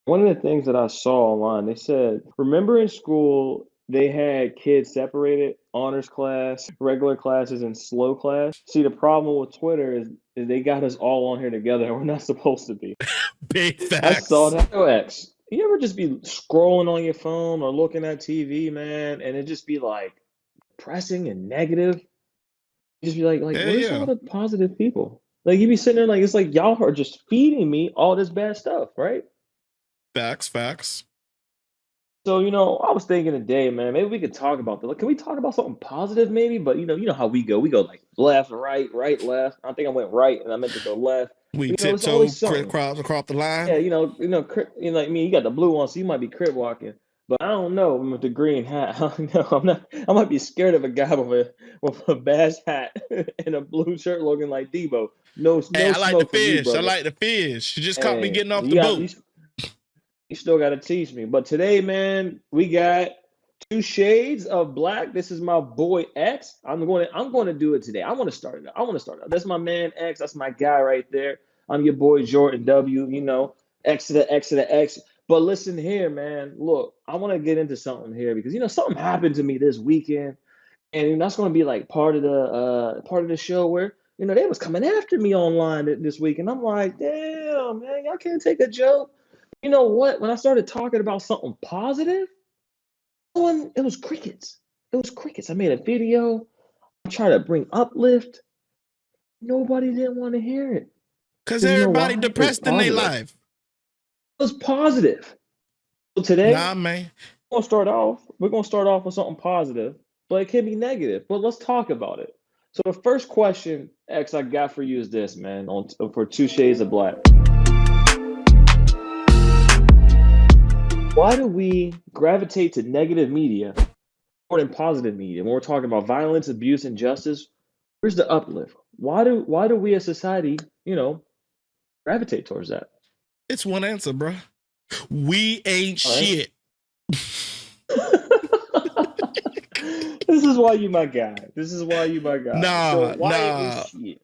One of the things that I saw online, they said, remember in school they had kids separated, honors class, regular classes, and slow class. See, the problem with Twitter is they got us all on here together, and we're not supposed to be. Big I saw facts. that. Yo, X, you ever just be scrolling on your phone or looking at TV, man, and it just be like depressing and negative? You just be like, Yeah, where's yeah. all the positive people? Like you be sitting there like it's like y'all are just feeding me all this bad stuff, right? Facts, facts. So, I was thinking today, man, maybe we could talk about that. Like, can we talk about something positive, maybe? But you know how we go. We go like left, right, right, left. I think I went right, and I meant to go left. We There's always tiptoe something. across the Yeah, line. like me, you got the blue on, so you might be crip walking. But I don't know with the green hat. I don't know. I'm not. I might be scared of a guy with a bass hat and a blue shirt looking like Debo. No, Hey, no I like the smoke for me, fish. I brother. like the fish. You just caught me Hey, getting off you the got you boat. you still got to teach me. But today, man, we got two shades of black. This is my boy X. I'm going to do it today. I want to start it. I want to start it. That's my man X. That's my guy right there. I'm your boy Jordan W. X to the X to the X. But listen here, man. Look, I want to get into something here because something happened to me this weekend, and that's going to be like part of the show where they was coming after me online this week, and I'm like, damn, man, y'all can't take a joke. You know what? When I started talking about something positive, it was crickets. It was crickets. I made a video. I tried to bring uplift. Nobody didn't want to hear it. Cause Because you know everybody why? It was depressed in their positive. life. It was positive. So today, Nah, man. we're gonna start off with something positive, but it can be negative. But let's talk about it. So the first question, X, I got for you is this, man, for Two Shades of Black. Why do we gravitate to negative media more than positive media? When we're talking about violence, abuse, and justice, where's the uplift? Why do we as society, gravitate towards that? It's one answer, bro. We ain't All right. shit. This is why you my guy. This is why you my guy. So Nah, why ain't we nah. shit?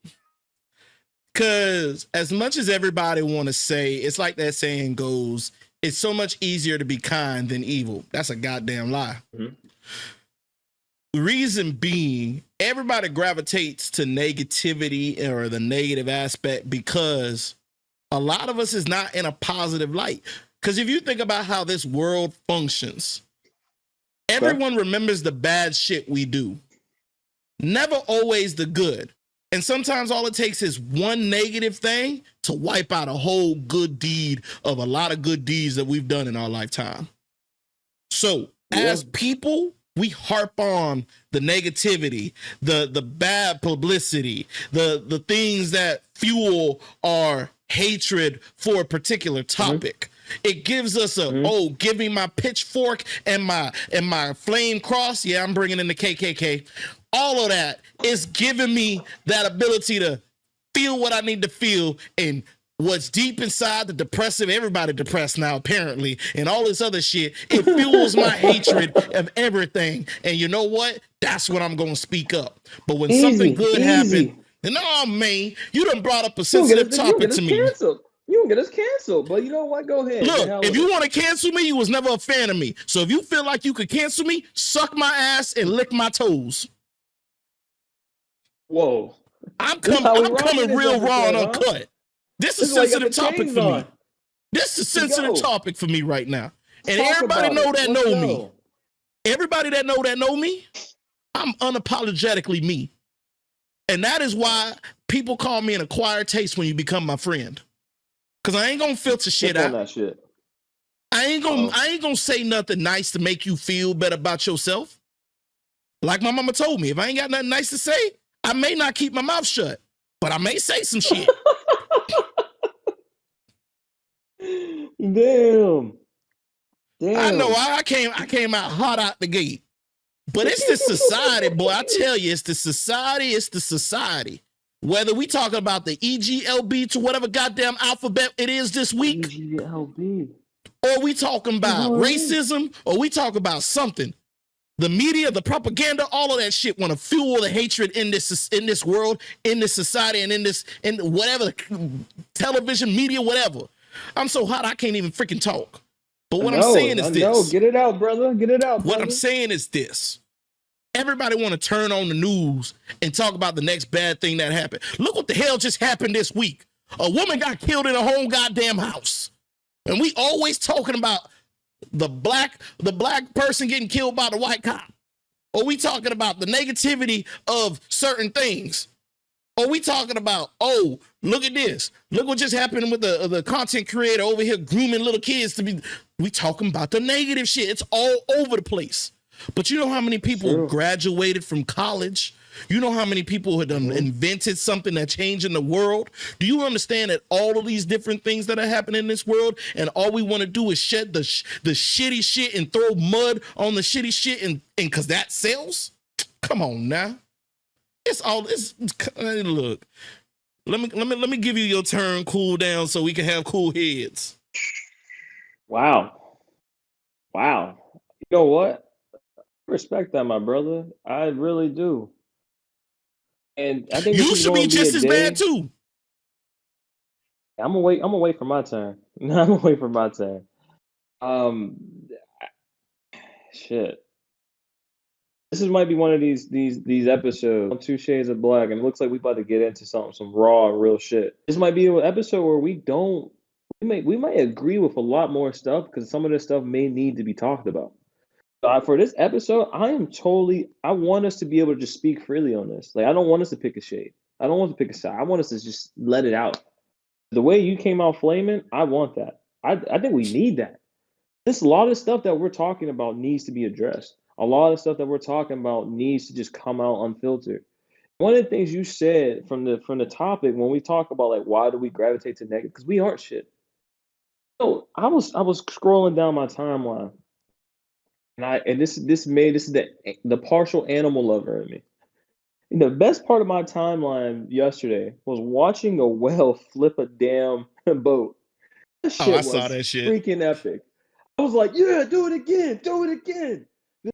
Cause as much as everybody want to say, it's like that saying goes, it's so much easier to be kind than evil. That's a goddamn lie. Mhm. Reason being, everybody gravitates to negativity or the negative aspect because a lot of us is not in a positive light. Because if you think about how this world functions, Okay. everyone remembers the bad shit we do, never always the good. And sometimes all it takes is one negative thing to wipe out a whole good deed of a lot of good deeds that we've done in our lifetime. So Yeah. as people, we harp on the negativity, the bad publicity, the things that fuel our hatred for a particular Mm-hmm. topic. It gives us Mm-hmm. give me my pitchfork and my flame cross. Yeah, I'm bringing in the KKK. All of that is giving me that ability to feel what I need to feel and what's deep inside the depressive, everybody depressed now apparently, and all this other shit, it fuels my hatred of everything. And you know what? That's when I'm gonna speak up. But when something Easy, good happened, easy. and oh man, you done brought up a You don't get us. sensitive You don't topic get to us me. canceled. You don't get us canceled. But you know what? Go ahead. The Look, hell if with you it. want to cancel me, you was never a fan of me. So if you feel like you could cancel me, suck my ass and lick my toes. Whoa. I'm This is coming. how we I'm rocking coming this real raw and episode, huh? uncut. This This is is a why you got sensitive the topic chains for on. me. This is a Let's sensitive go. topic for me right now. Let's And talk everybody about know it. that Let's know me. go. Everybody that know me, I'm unapologetically me. And that is why people call me an acquired taste when you become my friend. Cause I ain't gonna filter shit Sip on out. that shit. I ain't gonna say nothing nice to make you feel better about yourself. Like my mama told me, if I ain't got nothing nice to say, I may not keep my mouth shut, but I may say some shit. Damn. I know Damn. I came out hot out the gate. But it's the society, boy. I tell you, it's the society. Whether we talking about the EGLB to whatever goddamn alphabet it is this week, EGLB. or we talking What the about hell is it? racism, or we talk about something. The media, the propaganda, all of that shit want to fuel the hatred in this world, in this society, and in whatever television, media, whatever. I'm so hot I can't even freaking talk. But what I'm saying is this. Get it out, brother. Get it out, brother. What I'm saying is this. Everybody want to turn on the news and talk about the next bad thing that happened. Look what the hell just happened this week. A woman got killed in a whole goddamn house. And we always talking about the black person getting killed by the white cop. Or we talking about the negativity of certain things. Or we talking about, oh, look at this. Look what just happened with the content creator over here grooming little kids to be. We talking about the negative shit. It's all over the place. But you know how many people graduated from college? You know how many people had invented something that changing the world? Do you understand that all of these different things that are happening in this world, and all we want to do is shed the shitty shit and throw mud on the shitty shit, and because that sells? Come on now. Look. Let me give you your turn, cool down, so we can have cool heads. Wow. You know what? I respect that, my brother. I really do. And I think you should be just as bad too. I'm gonna wait for my turn. I'm gonna wait for my turn. Shit. This might be one of these episodes on Two Shades of Black, and it looks like we about to get into some raw, real shit. This might be an episode where we might agree with a lot more stuff because some of this stuff may need to be talked about. For this episode, I want us to be able to just speak freely on this. Like, I don't want us to pick a shade. I don't want to pick a side. I want us to just let it out. The way you came out flaming, I want that. I think we need that. There's a lot of stuff that we're talking about needs to be addressed. A lot of stuff that we're talking about needs to just come out unfiltered. One of the things you said from the topic when we talk about, like, why do we gravitate to negative? Because we aren't shit. So I was scrolling down my timeline. And this is the partial animal lover in me. And the best part of my timeline yesterday was watching a whale flip a damn boat. I saw that shit. Freaking epic. I was like, yeah, do it again. Because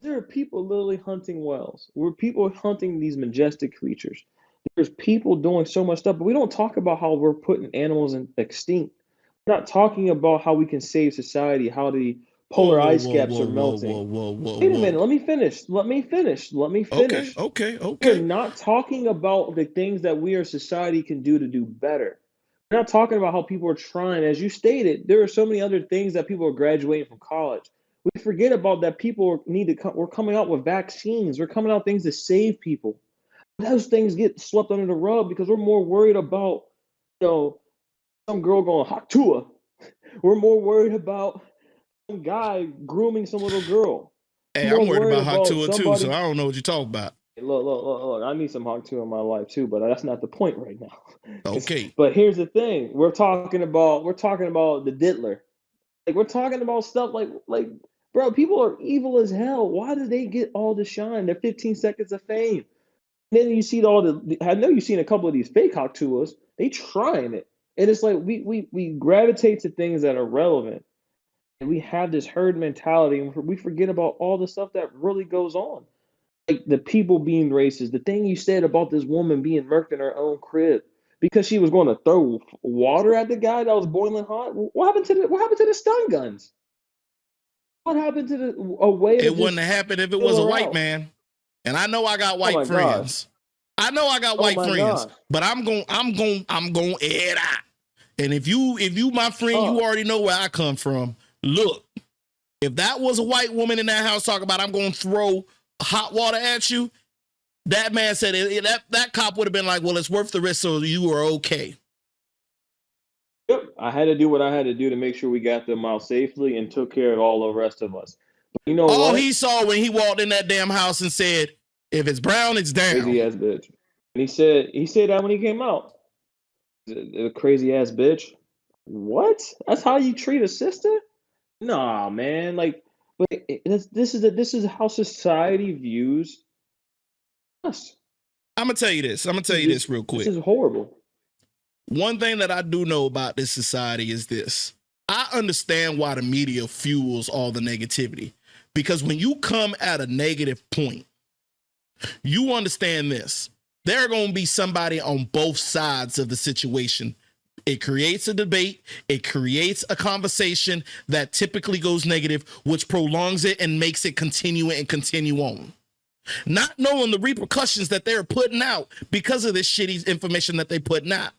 there are people literally hunting whales. People are hunting these majestic creatures. There's people doing so much stuff, but we don't talk about how we're putting animals extinct. We're not talking about how we can save society, how the polar ice caps are melting. Wait a minute, let me finish. Okay. We're not talking about the things that we as society can do to do better. We're not talking about how people are trying. As you stated, there are so many other things that people are graduating from college. We forget about that. People we're coming out with vaccines. We're coming out with things to save people. Those things get swept under the rug because we're more worried about, some girl going hot to her. We're more worried about some guy grooming some little girl. Hey, I'm worried about Hawk Tua too, so I don't know what you're talking about. Look, I need some Hawk Tua in my life too, but that's not the point right now. Okay. But here's the thing. We're talking about the diddler. Like, we're talking about stuff like bro, people are evil as hell. Why do they get all the shine? They're 15 seconds of fame. And then you see I know you've seen a couple of these fake Hawk Tuas. They trying it. And it's like we gravitate to things that are relevant. And we have this herd mentality, and we forget about all the stuff that really goes on. Like the people being racist, the thing you said about this woman being murked in her own crib because she was going to throw water at the guy that was boiling hot. What happened to the stun guns? What happened to a way? It wouldn't have happened if it was a white man. And I know I got white friends. I know I got white friends, but I'm going air it out. And if you my friend, you already know where I come from. Look, if that was a white woman in that house talking about I'm going to throw hot water at you, that man said that cop would have been like, well, it's worth the risk, so you are okay. Yep, I had to do what I had to do to make sure we got them out safely and took care of all the rest of us. But you know all he saw when he walked in that damn house and said, if it's brown, it's down. Crazy ass bitch. And he said that when he came out. A crazy ass bitch. What? That's how you treat a sister? Nah, man. Like, but this is how society views us. I'm gonna tell you this. This real quick. This is horrible. One thing that I do know about this society is this. I understand why the media fuels all the negativity. Because when you come at a negative point, you understand this. There are going to be somebody on both sides of the situation It creates a debate. It creates a conversation that typically goes negative, which prolongs it and makes it continue and continue on. Not knowing the repercussions that they're putting out because of this shitty information that they're putting out.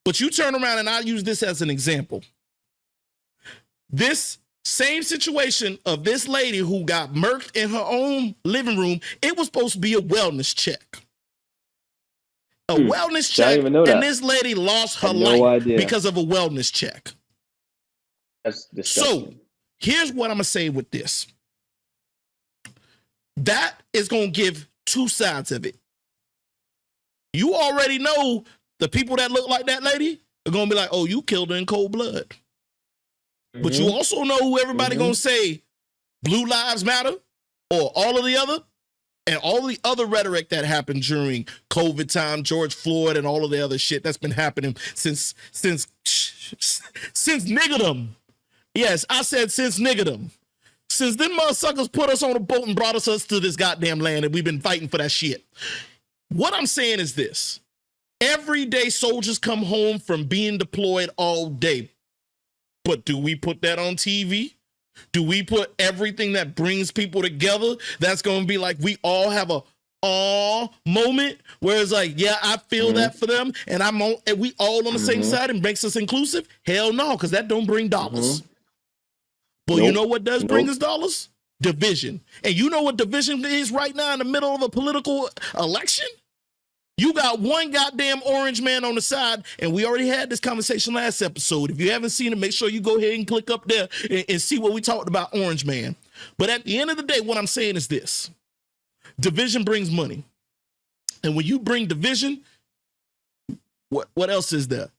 But you turn around, and I'll use this as an example. This same situation of this lady who got murked in her own living room, it was supposed to be a wellness check. A wellness check, and this lady lost her life because of a wellness check. That's disgusting. So here's what I'm going to say with this. That is going to give two sides of it. You already know the people that look like that lady are going to be like, oh, you killed her in cold blood. Mm-hmm. But you also know who everybody going to say Blue Lives Matter or all of the other and all the other rhetoric that happened during COVID time, George Floyd and all of the other shit that's been happening since niggerdom. Yes, I said since niggerdom. Since them motherfuckers put us on a boat and brought us to this goddamn land and we've been fighting for that shit. What I'm saying is this. Everyday soldiers come home from being deployed all day. But do we put that on TV? Do we put everything that brings people together? That's going to be like we all have a awe moment where it's like, yeah, I feel that for them and and we all on the same side and makes us inclusive? Hell no, because that don't bring dollars. But you know what does bring us dollars? Division. And you know what division is right now in the middle of a political election? You got one goddamn orange man on the side, and we already had this conversation last episode. If you haven't seen it, make sure you go ahead and click up there and see what we talked about orange man. But at the end of the day, what I'm saying is this. Division brings money. And when you bring division, what else is there?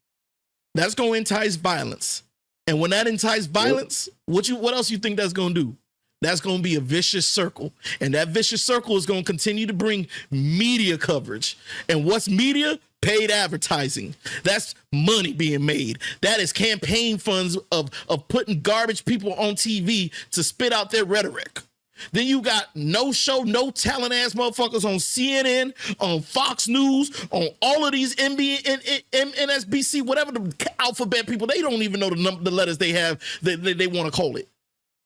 That's going to entice violence. And when that entices violence, what else you think that's going to do? That's going to be a vicious circle. And that vicious circle is going to continue to bring media coverage. And what's media? Paid advertising. That's money being made. That is campaign funds of putting garbage people on TV to spit out their rhetoric. Then you got no show, no talent ass motherfuckers on CNN, on Fox News, on all of these NBA, NSBC, whatever the alphabet people, they don't even know the letters they have that they want to call it.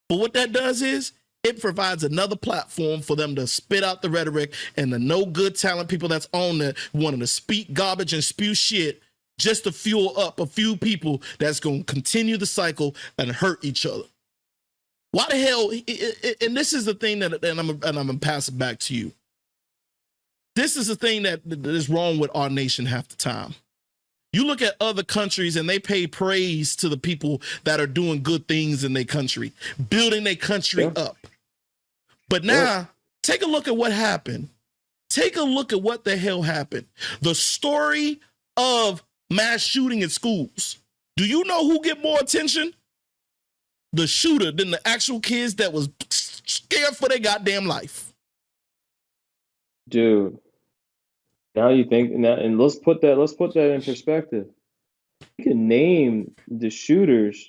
But what that does is it provides another platform for them to spit out the rhetoric and the no good talent people that's on there wanting to speak garbage and spew shit just to fuel up a few people that's going to continue the cycle and hurt each other. Why the hell? And this is the thing that I'm going to pass it back to you. This is the thing that is wrong with our nation half the time. You look at other countries and they pay praise to the people that are doing good things in their country, building their country up. But now, take a look at what happened. Take a look at what the hell happened. The story of mass shooting in schools. Do you know who get more attention? The shooter than the actual kids that was scared for their goddamn life. Dude. Now you think, and let's put that in perspective. You can name the shooters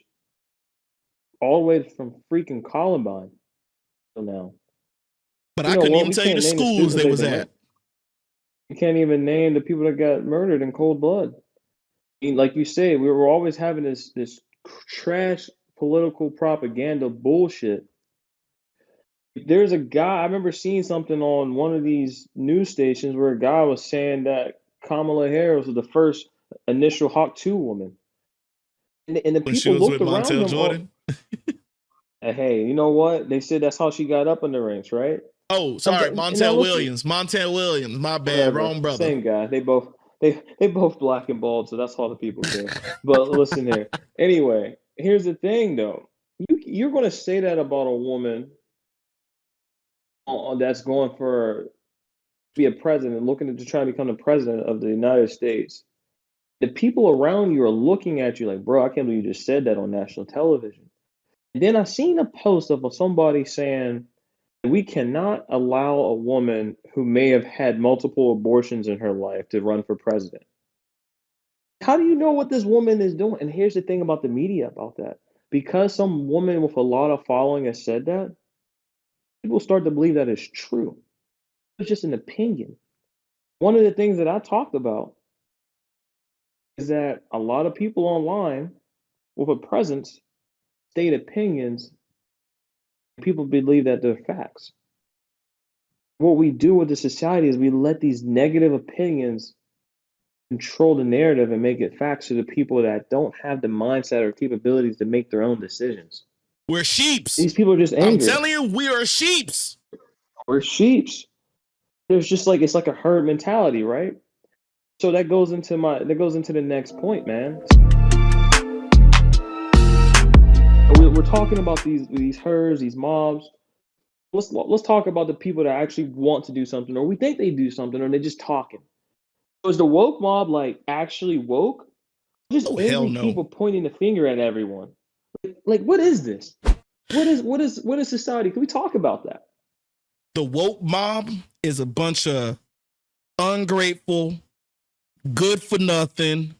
all the way from freaking Columbine till now. But I couldn't even tell you the schools they was at. You can't even name the people that got murdered in cold blood. I mean, like you say, we were always having this trash political propaganda bullshit. There's a guy, I remember seeing something on one of these news stations where a guy was saying that Kamala Harris was the first initial Hawk 2 woman. And the people looked around him. Jordan? Hey, you know what? They said that's how she got up in the ranks, right? Oh, sorry, Montel Williams. Montel Williams, my bad, whatever. Wrong brother. Same guy. They both black and bald, so that's all the people care. But listen here. Anyway, here's the thing, though. You're going to say that about a woman that's going for be a president, looking to try to become the president of the United States. The people around you are looking at you like, bro, I can't believe you just said that on national television. And then I seen a post of somebody saying we cannot allow a woman who may have had multiple abortions in her life to run for president. How do you know what this woman is doing? And here's the thing about the media about that. Because some woman with a lot of following has said that, people start to believe that it's true. It's just an opinion. One of the things that I talked about is that a lot of people online with a presence state opinions, and people believe that they're facts. What we do with the society is we let these negative opinions control the narrative and make it facts to the people that don't have the mindset or capabilities to make their own decisions. We're sheeps. These people are just I'm angry. telling you, we are sheeps. We're sheeps. There's just like it's like a herd mentality, right? So that goes into the next point, man. We're talking about these herds, these mobs. Let's talk about the people that actually want to do something, or we think they do something, or they're just talking. So is the woke mob like actually woke? Just Oh, hell angry no. people pointing the finger at everyone. Like what is this? What is society? Can we talk about that? The woke mob is a bunch of ungrateful, good for nothing,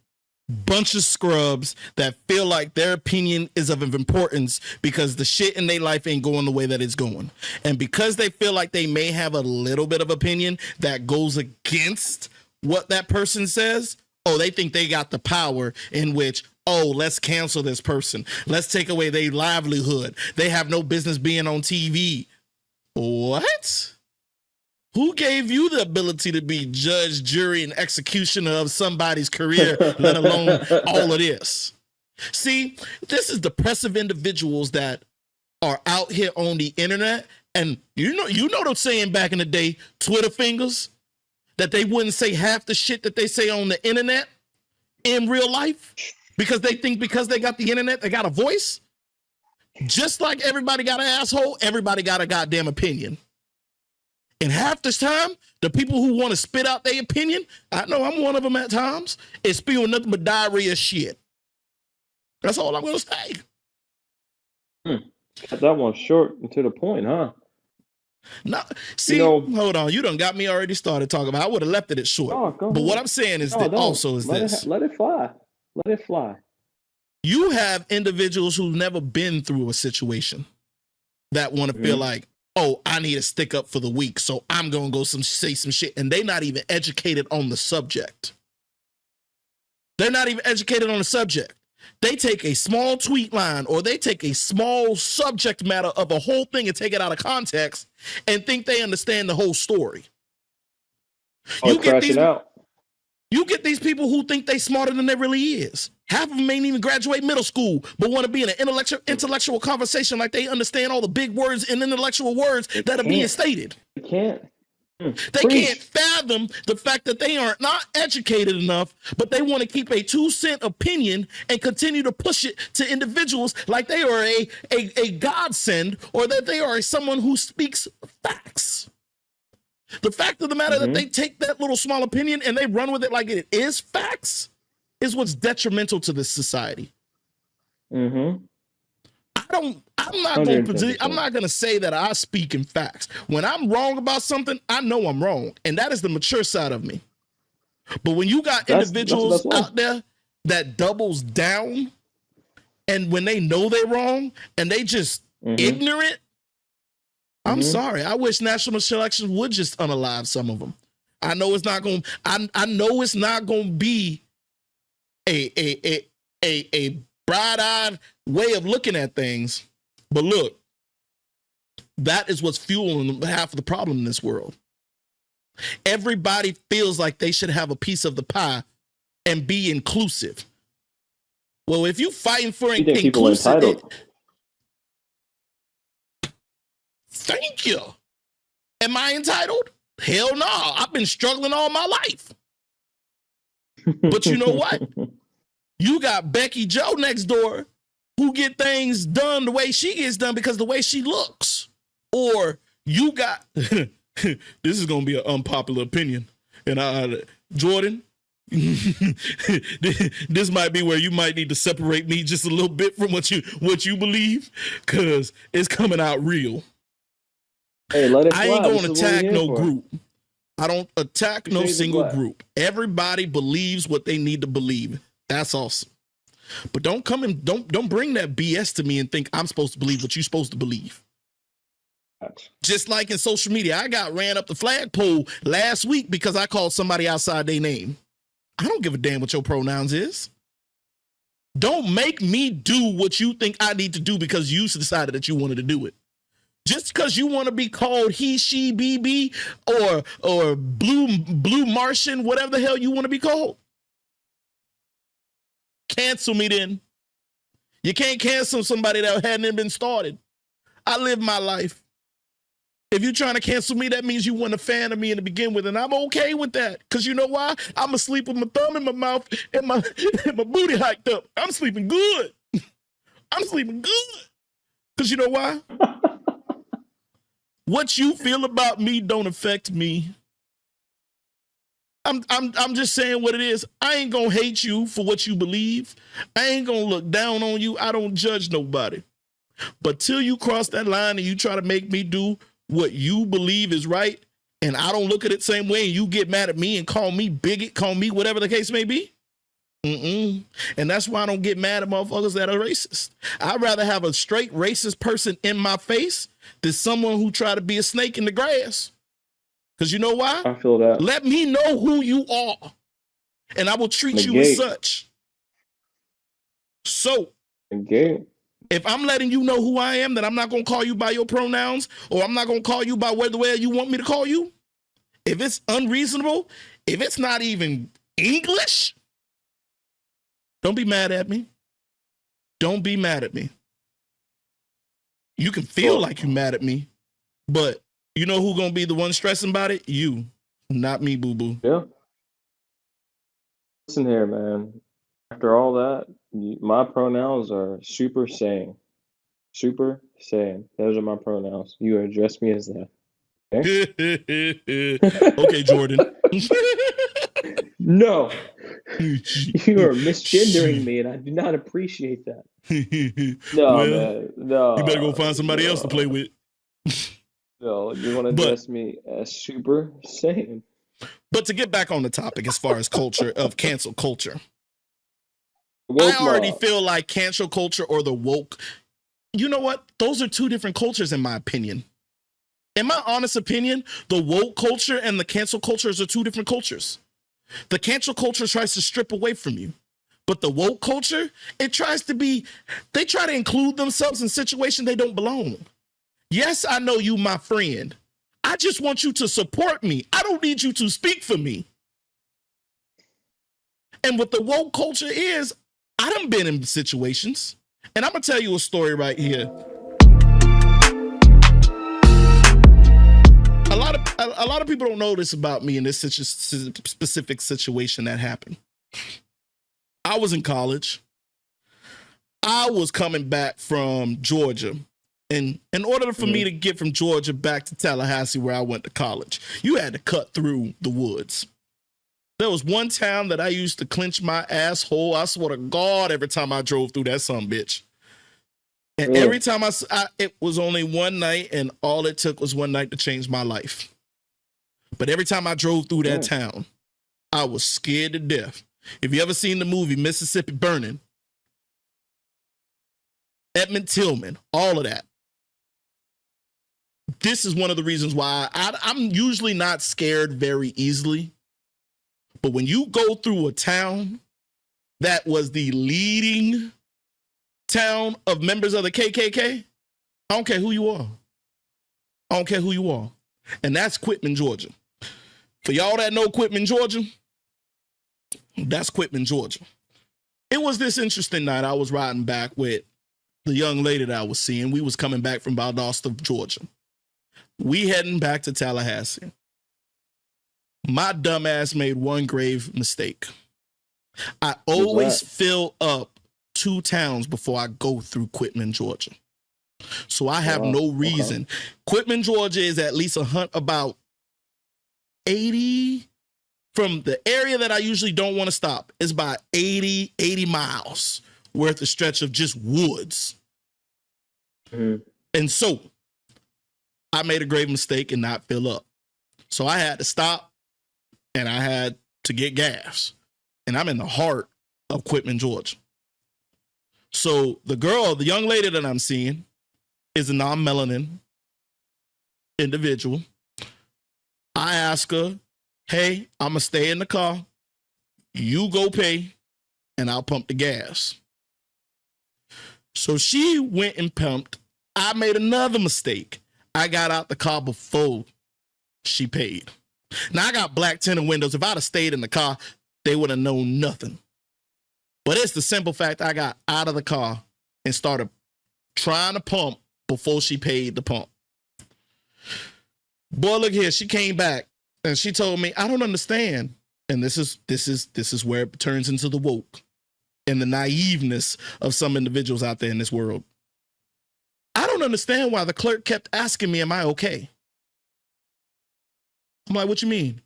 bunch of scrubs that feel like their opinion is of importance because the shit in their life ain't going the way that it's going. And because they feel like they may have a little bit of opinion that goes against what that person says, oh, they think they got the power in which, oh, let's cancel this person. Let's take away their livelihood. They have no business being on TV. What? Who gave you the ability to be judge, jury, and executioner of somebody's career, let alone all of this? See, this is depressive individuals that are out here on the internet. And you know the saying back in the day, Twitter fingers, that they wouldn't say half the shit that they say on the internet in real life because they think because they got the internet, they got a voice. Just like everybody got an asshole, everybody got a goddamn opinion. And half this time, the people who want to spit out their opinion, I know I'm one of them at times, is spewing nothing but diarrhea shit. That's all I'm going to say. Got that one short and to the point, huh? No, see, hold on. You done got me already started talking about. I would have left it at short. Oh, but what I'm saying is that also is this. Let it fly. Let it fly. You have individuals who've never been through a situation that want to feel like, oh, I need to stick up for the weak, so I'm going to go say some shit. And they're not even educated on the subject. They're not even educated on the subject. They take a small tweet line or they take a small subject matter of a whole thing and take it out of context and think they understand the whole story. You get these people who think they smarter than they really is. Half of them ain't even graduate middle school, but want to be in an intellectual conversation like they understand all the big words and intellectual words that are being stated. They can't. They can't fathom the fact that they are not educated enough, but they want to keep a 2-cent opinion and continue to push it to individuals like they are a godsend or that they are someone who speaks facts. The fact of the matter that they take that little small opinion and they run with it like it is facts is what's detrimental to this society. I'm not going to say that I speak in facts. When I'm wrong about something, I know I'm wrong. And that is the mature side of me. But when you got individuals out there that doubles down and when they know they're wrong and they just ignorant, I'm sorry. I wish national selections would just unalive some of them. I know it's not going to be a bright-eyed way of looking at things. But look, that is what's fueling half of the problem in this world. Everybody feels like they should have a piece of the pie and be inclusive. Well, if you fighting for inclusive, thank you. Am I entitled? Hell no. I've been struggling all my life. But you know what? You got Becky Joe next door who get things done the way she gets done because the way she looks. Or you got, this is going to be an unpopular opinion. And Jordan, this might be where you might need to separate me just a little bit from what you believe, because it's coming out real. Hey, let it fly. I ain't going to attack no group. I don't attack no single group. Everybody believes what they need to believe. That's awesome. But don't come and don't bring that BS to me and think I'm supposed to believe what you're supposed to believe. Just like in social media, I got ran up the flagpole last week because I called somebody outside their name. I don't give a damn what your pronouns is. Don't make me do what you think I need to do because you decided that you wanted to do it. Just because you want to be called he, she, BB, or blue Martian, whatever the hell you want to be called. Cancel me then. You can't cancel somebody that hadn't been started. I live my life. If you're trying to cancel me, that means you weren't a fan of me to begin with, and I'm okay with that. Because you know why? I'm asleep with my thumb in my mouth and my booty hiked up. I'm sleeping good. I'm sleeping good. Because you know why? What you feel about me don't affect me. I'm just saying what it is. I ain't gonna hate you for what you believe. I ain't gonna look down on you. I don't judge nobody. But till you cross that line and you try to make me do what you believe is right, and I don't look at it the same way, and you get mad at me and call me bigot, call me whatever the case may be. And that's why I don't get mad at motherfuckers that are racist. I'd rather have a straight racist person in my face than someone who try to be a snake in the grass. Because you know why? I feel that. Let me know who you are, and I will treat you as such. So, if I'm letting you know who I am, then I'm not going to call you by your pronouns, or I'm not going to call you by the way you want me to call you. If it's unreasonable, if it's not even English, don't be mad at me. Don't be mad at me. You can feel like you're mad at me, but you know who's going to be the one stressing about it? You, not me, boo-boo. Yeah. Listen here, man. After all that, my pronouns are super saiyan. Super saiyan. Those are my pronouns. You address me as that. Okay, okay Jordan. No. You are misgendering me, and I do not appreciate that. No, well, man. No. You better go find somebody else to play with. No, you want to address me as super saiyan. But to get back on the topic as far as culture of cancel culture, I already feel like cancel culture or the woke, you know what? Those are two different cultures in my opinion. In my honest opinion, the woke culture and the cancel cultures are two different cultures. The cancel culture tries to strip away from you. But the woke culture, they try to include themselves in situations they don't belong. Yes, I know you, my friend. I just want you to support me. I don't need you to speak for me. And what the woke culture is, I done been in situations, and I'm gonna tell you a story right here. A lot of people don't know this about me in this specific situation that happened. I was in college. I was coming back from Georgia. And in order for me to get from Georgia back to Tallahassee, where I went to college, you had to cut through the woods. There was one town that I used to clench my asshole. I swear to God, every time I drove through that sumbitch. And every time it was only one night, and all it took was one night to change my life. But every time I drove through that town, I was scared to death. If you ever seen the movie Mississippi Burning, Edmund Tillman, all of that. This is one of the reasons why I'm usually not scared very easily. But when you go through a town that was the leading town of members of the KKK, I don't care who you are. I don't care who you are. And that's Quitman, Georgia. For y'all that know Quitman, Georgia, that's Quitman, Georgia. It was this interesting night. I was riding back with the young lady that I was seeing. We was coming back from Valdosta, Georgia. We heading back to Tallahassee. My dumb ass made one grave mistake. I always fill up 2 towns before I go through Quitman, Georgia. So I have no reason. Quitman, Georgia is at least about 80 from the area that I usually don't want to stop. It's about 80 miles worth of stretch of just woods. And so I made a grave mistake and not fill up. So I had to stop and I had to get gas. And I'm in the heart of Quitman, Georgia. So the young lady that I'm seeing is a non-melanin individual. I ask her, hey, I'm going to stay in the car. You go pay and I'll pump the gas. So she went and pumped. I made another mistake. I got out the car before she paid. Now I got black tinted windows. If I'd have stayed in the car, they would have known nothing. But it's the simple fact I got out of the car and started trying to pump before she paid the pump. Boy, look here. She came back and she told me, I don't understand. And this is where it turns into the woke and the naiveness of some individuals out there in this world. I don't understand why the clerk kept asking me, am I okay? I'm like, what you mean?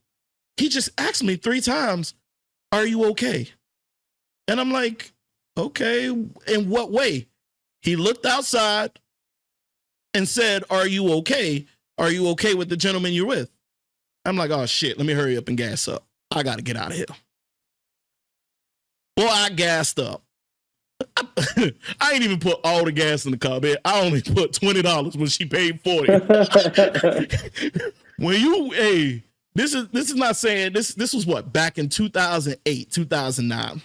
He just asked me 3 times, are you okay? And I'm like, okay, in what way? He looked outside and said, are you okay? Are you okay with the gentleman you're with? I'm like, oh shit, let me hurry up and gas up. I got to get out of here. Boy, I gassed up. I ain't even put all the gas in the car, man. I only put $20 when she paid $40. When you, hey, this is not saying this was what, back in 2008, 2009.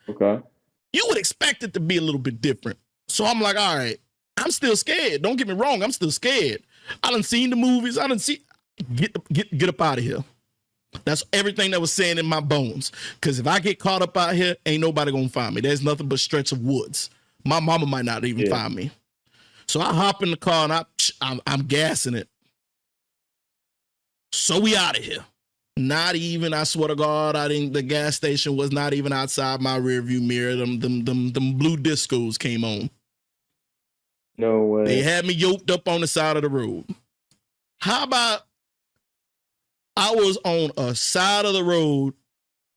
Okay. You would expect it to be a little bit different. So I'm like, all right, I'm still scared. Don't get me wrong, I'm still scared. I done seen the movies. I done see get up out of here. That's everything that was saying in my bones. Because if I get caught up out here, ain't nobody gonna find me. There's nothing but stretch of woods. My mama might not even find me. So I hop in the car and I'm gassing it. So we out of here. Not even, I swear to God, the gas station was not even outside my rearview mirror. Them blue discos came on. No way. They had me yoked up on the side of the road. How about I was on a side of the road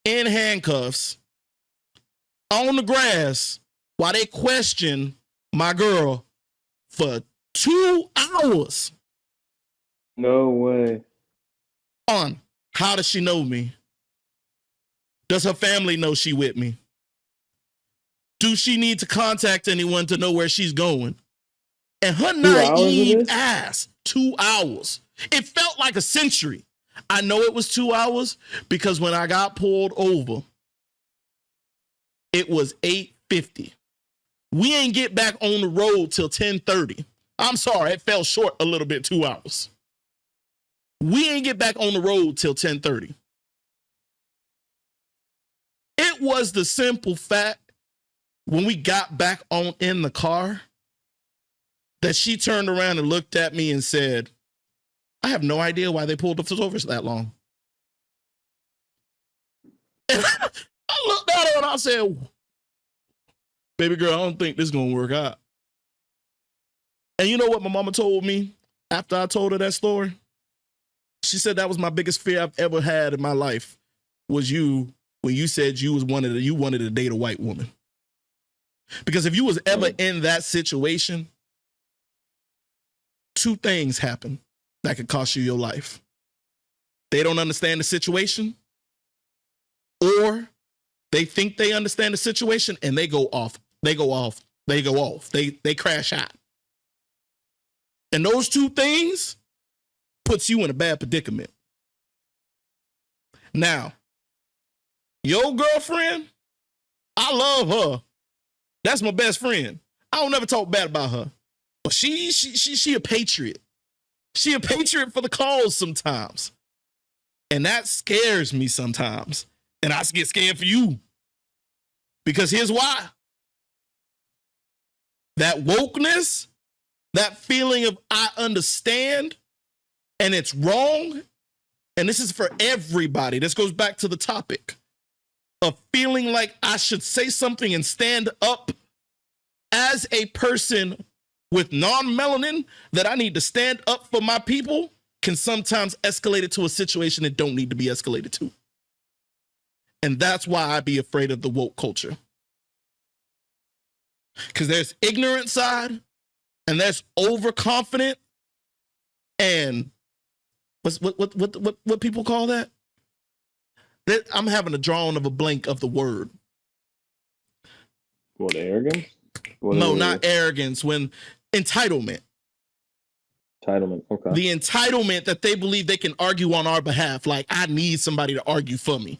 in handcuffs on the grass while they questioned my girl for 2 hours. No way. On how does she know me? Does her family know she with me? Do she need to contact anyone to know where she's going? And her naive ass, 2 hours. It felt like a century. I know it was 2 hours because when I got pulled over, it was 8:50. We ain't get back on the road till 10:30. I'm sorry, it fell short a little bit, 2 hours. We ain't get back on the road till 10:30. It was the simple fact when we got back on in the car that she turned around and looked at me and said, I have no idea why they pulled us over that long. And I looked at her and I said, baby girl, I don't think this is going to work out. And you know what my mama told me after I told her that story? She said that was my biggest fear I've ever had in my life was you, when you said you wanted to date a white woman. Because if you was ever in that situation, 2 things happen that could cost you your life. They don't understand the situation, or they think they understand the situation and they go off. They crash out. And those 2 things puts you in a bad predicament. Now, your girlfriend, I love her. That's my best friend. I don't never talk bad about her. But she a patriot. She a patriot for the cause sometimes. And that scares me sometimes. And I get scared for you. Because here's why. That wokeness, that feeling of I understand and it's wrong, and this is for everybody. This goes back to the topic of feeling like I should say something and stand up as a person with non-melanin, that I need to stand up for my people, can sometimes escalate it to a situation it don't need to be escalated to. And that's why I be afraid of the woke culture. Because there's ignorant side, and there's overconfident, and what people call that? I'm having a drawing of a blank of the word. What, arrogance? No, not arrogance. When entitlement. Entitlement, okay. The entitlement that they believe they can argue on our behalf. Like, I need somebody to argue for me.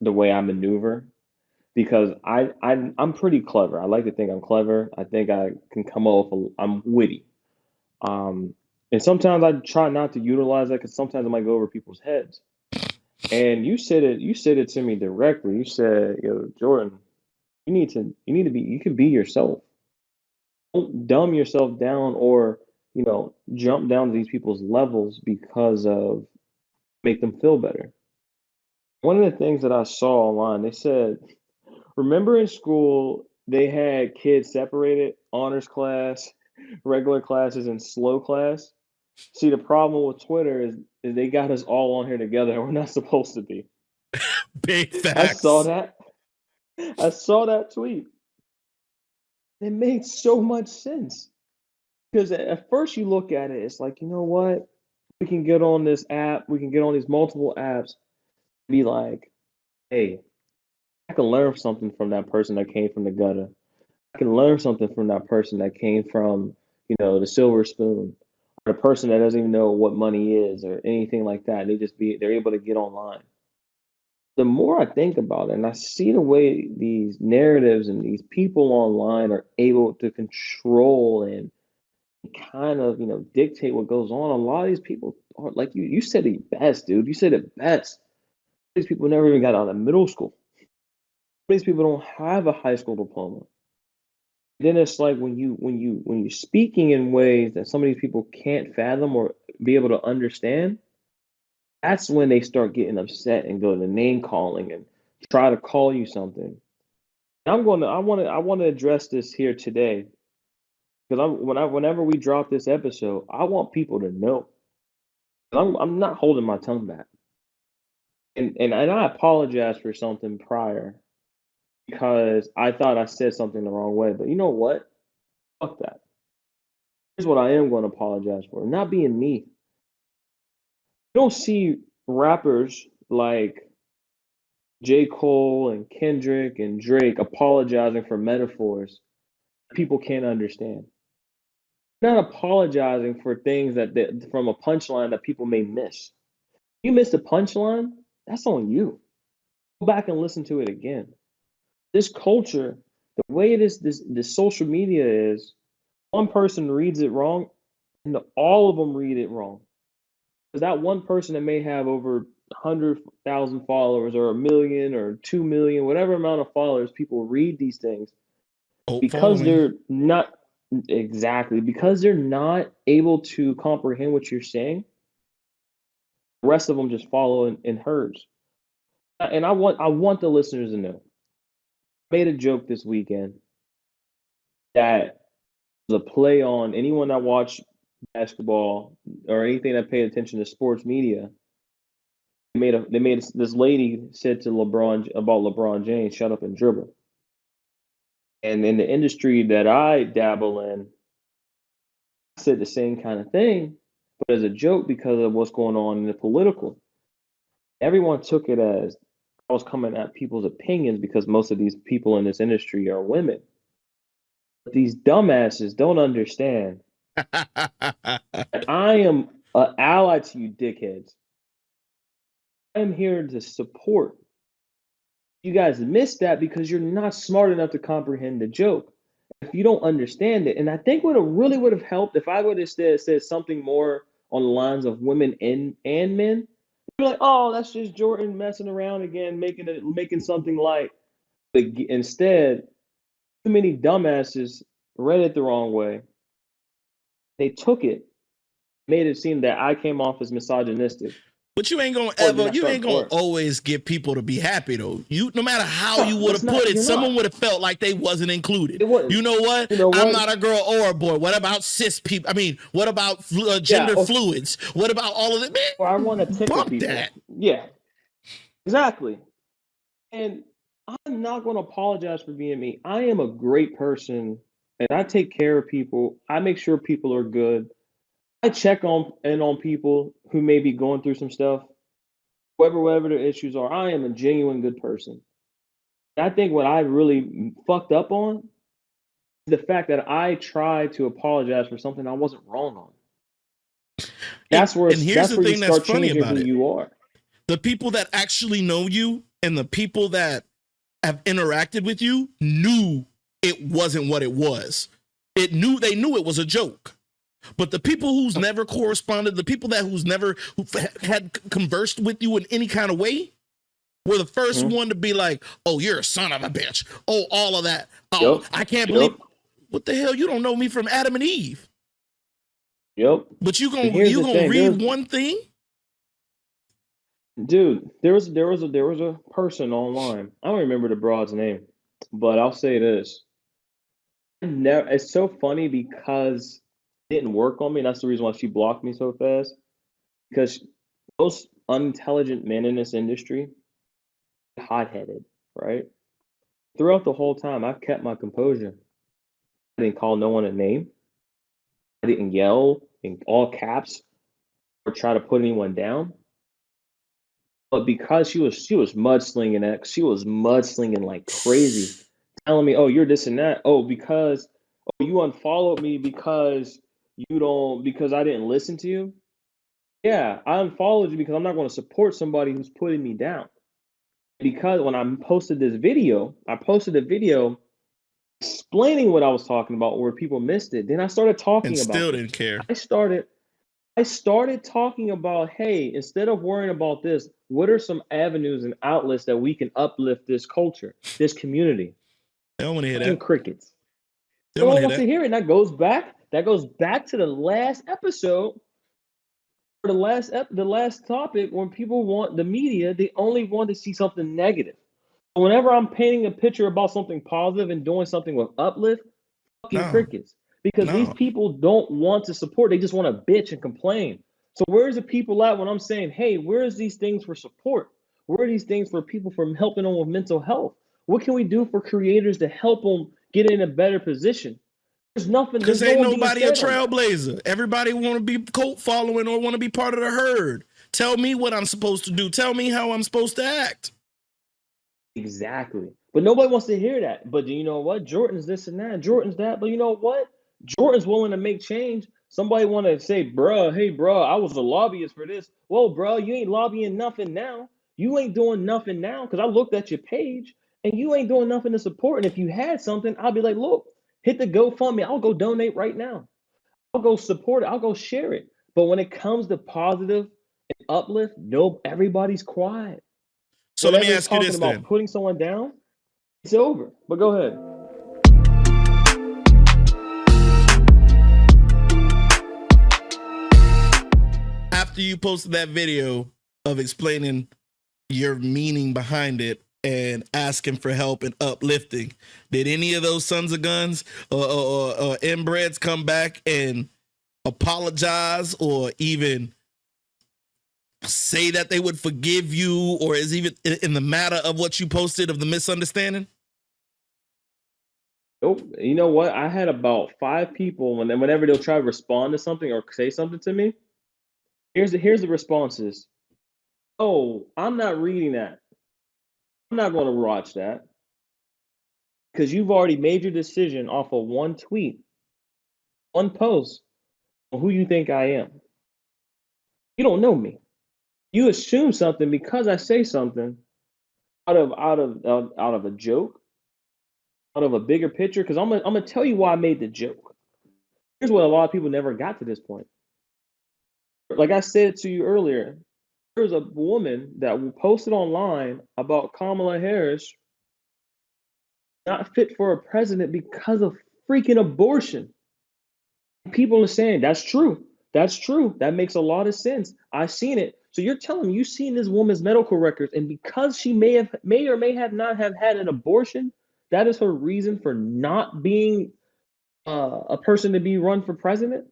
the way I maneuver because I'm pretty clever. I like to think I'm clever. I think I can come off. I'm witty. Um, and sometimes I try not to utilize that because sometimes I might go over people's heads. And you said it. You said it to me directly. You said, "Yo, Jordan, you need to be. You can be yourself. Don't dumb yourself down or jump down to these people's levels because of make them feel better." One of the things that I saw online, they said, remember in school they had kids separated, honors class, regular classes, and slow class. See, the problem with Twitter is they got us all on here together, and we're not supposed to be. Big I saw facts. that. I saw that tweet. It made so much sense because at first you look at it, it's like, you know what? We can get on this app, we can get on these multiple apps, be like, hey, I can learn something from that person that came from the gutter. I can learn something from that person that came from, the silver spoon, or the person that doesn't even know what money is or anything like that. They're able to get online. The more I think about it and I see the way these narratives and these people online are able to control and kind of, dictate what goes on, a lot of these people are like you said it best, dude. You said it best. These people never even got out of middle school. These people don't have a high school diploma. Then it's like when you're speaking in ways that some of these people can't fathom or be able to understand, that's when they start getting upset and go to name calling and try to call you something. I want to address this here today because whenever we drop this episode, I want people to know. I'm not holding my tongue back. And I apologize for something prior because I thought I said something the wrong way. But you know what? Fuck that. Here's what I am going to apologize for. Not being me. You don't see rappers like J. Cole and Kendrick and Drake apologizing for metaphors people can't understand. They're not apologizing for things from a punchline that people may miss. You missed a punchline, that's on you. Go back and listen to it again. This culture, the way it is, this social media is, one person reads it wrong, and all of them read it wrong. Because that one person that may have over 100,000 followers or a million or 2 million, whatever amount of followers, people read these things because Following. they're not because they're not able to comprehend what you're saying. The rest of them just follow in herds. And I want the listeners to know. I made a joke this weekend that was a play on anyone that watched basketball or anything that paid attention to sports media. This lady said to LeBron about LeBron James, shut up and dribble. And in the industry that I dabble in, I said the same kind of thing, but as a joke because of what's going on in the political. Everyone took it as I was coming at people's opinions because most of these people in this industry are women. But these dumbasses don't understand that I am an ally to you dickheads. I am here to support. You guys missed that because you're not smart enough to comprehend the joke. If you don't understand it, and I think what it really would have helped if I would have said something more on the lines of women and men. You're like, oh, that's just Jordan messing around again, making something light. But instead, too many dumbasses read it the wrong way. They took it, made it seem that I came off as misogynistic. But you ain't gonna Or then I start, or always get people to be happy though. No matter how you would it's have put not. it, You're someone not. would have felt like they wasn't included. It was. You know what? You know I'm what? not a girl or a boy. What about cis people? I mean, what about Yeah. gender fluids? What about all of it? Or I want to Man, tickle bump people. that. Yeah. Exactly. And I'm not going to apologize for being me. I am a great person, and I take care of people. I make sure people are good. I check on people who may be going through some stuff, whatever their issues are. I am a genuine good person. I think what I really fucked up on is the fact that I tried to apologize for something I wasn't wrong on. And here's That's the where you thing that's start funny changing about who it. you are. The people that actually know you and the people that have interacted with you knew it wasn't what it was. They knew it was a joke. But the people who's never corresponded, the people who had conversed with you in any kind of way, were the first one to be like, "Oh, you're a son of a bitch." Oh, all of that. Oh, I can't believe. What the hell? You don't know me from Adam and Eve. Yep. But you gonna read one thing? Dude, there was a person online. I don't remember the broad's name, but I'll say this. It's so funny because it didn't work on me, and that's the reason why she blocked me so fast. Because most unintelligent men in this industry, hot-headed, right? Throughout the whole time, I've kept my composure. I didn't call no one a name. I didn't yell in all caps or try to put anyone down. But because she was mudslinging that, she was mudslinging like crazy, telling me, "Oh, you're this and that. Oh, because you unfollowed me because I didn't listen to you." Yeah, I unfollowed you because I'm not going to support somebody who's putting me down. Because when I posted a video explaining what I was talking about where people missed it. Then I started talking and about still it. Didn't care. I started talking about, hey, instead of worrying about this, what are some avenues and outlets that we can uplift this culture, this community? They don't want to hear that. Crickets. They No one wants to hear it. And that goes back to the last episode, or the last topic, when people want the media, they only want to see something negative. Whenever I'm painting a picture about something positive and doing something with uplift, crickets. Because these people don't want to support, they just want to bitch and complain. So where's the people at when I'm saying, hey, where's these things for support? Where are these things for people from helping them with mental health? What can we do for creators to help them get in a better position? There's nothing. Because ain't nobody a trailblazer. Everybody want to be cult following or want to be part of the herd. Tell me what I'm supposed to do. Tell me how I'm supposed to act. Exactly. But nobody wants to hear that. But you know what? Jordan's this and that. Jordan's that. But you know what? Jordan's willing to make change. Somebody want to say, bruh, hey, bruh, I was a lobbyist for this. Well, bruh, you ain't lobbying nothing now. You ain't doing nothing now, because I looked at your page and you ain't doing nothing to support. And if you had something, I'll be like, look, hit the GoFundMe. I'll go donate right now. I'll go support it. I'll go share it. But when it comes to positive and uplift, no, everybody's quiet. So let me ask you this about then. Putting someone down, it's over. But go ahead. After you posted that video of explaining your meaning behind it and asking for help and uplifting, did any of those sons of guns or inbreds come back and apologize or even say that they would forgive you, or is even in the matter of what you posted of the misunderstanding? Nope. You know what? I had about 5 people whenever they'll try to respond to something or say something to me. Here's the responses. Oh, I'm not reading that. I'm not going to watch that. Because you've already made your decision off of one tweet, one post, on who you think I am. You don't know me. You assume something because I say something out of a joke, out of a bigger picture. Because I'm gonna tell you why I made the joke. Here's what a lot of people never got to this point. Like I said to you earlier, there was a woman that posted online about Kamala Harris not fit for a president because of freaking abortion. People are saying that's true. That's true. That makes a lot of sense. I've seen it. So you're telling me you've seen this woman's medical records, and because she may or may have not have had an abortion, that is her reason for not being a person to be run for president?